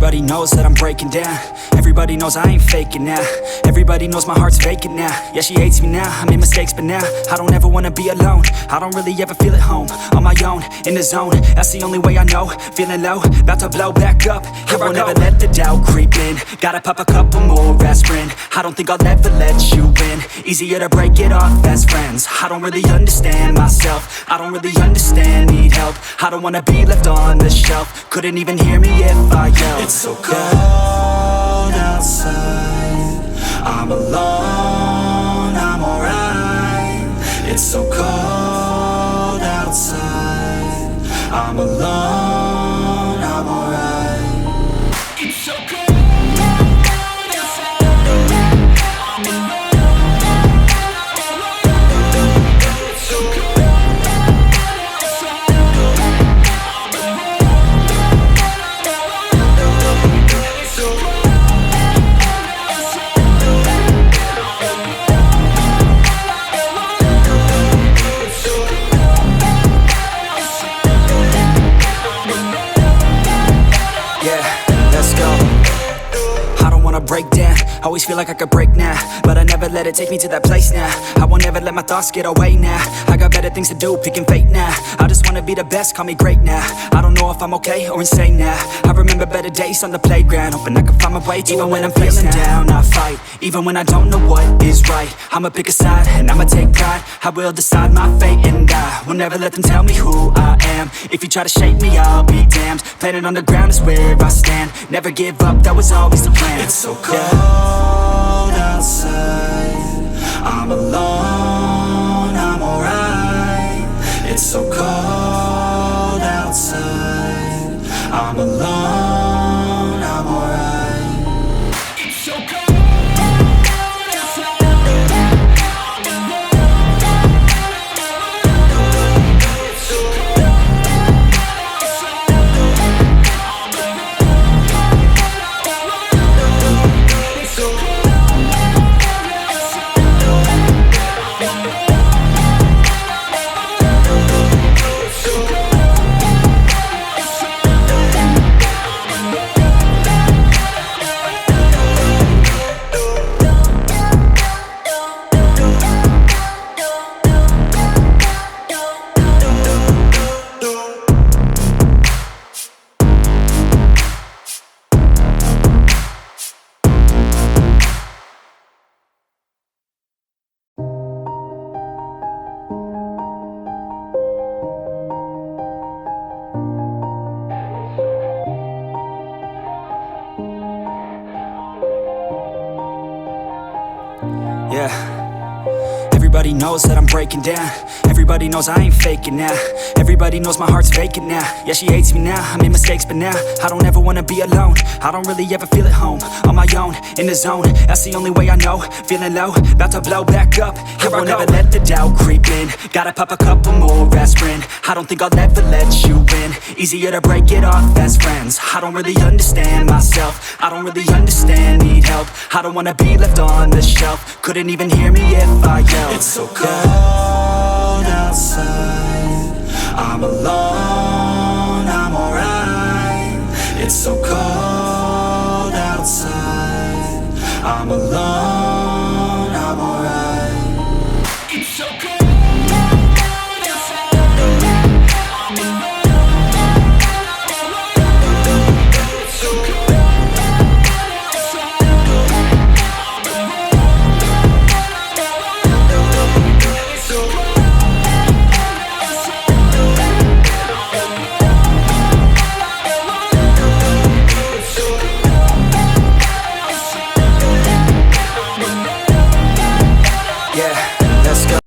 Everybody knows that I'm breaking down. Everybody knows I ain't faking now. Everybody knows my heart's vacant now. Yeah, she hates me now, I made mistakes but now I don't ever wanna be alone. I don't really ever feel at home. On my own, in the zone, that's the only way I know. Feeling low, about to blow back up. I won't ever let the doubt creep in. Gotta pop a couple more aspirin. I don't think I'll ever let you in. Easier to break it off best friends. I don't really understand myself. I don't really understand, need help. I don't wanna be left on the shelf. Couldn't even hear me if I yelled. It's so cold outside, I'm alone, I'm alright. It's so cold outside, I'm alone, I'm alright. It's so cold. Break down, always feel like I could break now, but I never let it take me to that place now. I won't ever let my thoughts get away now. I got better things to do, picking fate now. I just wanna be the best, call me great now. I don't know if I'm okay or insane now. I remember better days on the playground, hoping I can find my way to even when I'm feeling down, I fight, even when I don't know what is right. I'ma pick a side, and I'ma take pride. I will decide my fate, and I will never let them tell me who I am. If you try to shake me, I'll be damned. Planet on the ground is where I stand. Never give up, that was always the plan. It's so cold outside, I'm alone, I'm alright. It's so cold outside, I'm alone, I'm alright. It's so cold. Yeah, everybody knows that I'm breaking down. Everybody knows I ain't faking now. Everybody knows my heart's vacant now. Yeah, she hates me now, I made mistakes but now I don't ever wanna be alone. I don't really ever feel at home. On my own, in the zone, that's the only way I know. Feeling low, about to blow back up. I won't ever let the doubt creep in. Gotta pop a couple more aspirin. I don't think I'll ever let you in. Easier to break it off best friends. I don't really understand myself. I don't really understand, need help. I don't wanna be left on the shelf. Couldn't even hear me if I yelled. It's so cold outside, I'm alone, I'm alright. It's so cold outside, I'm alone.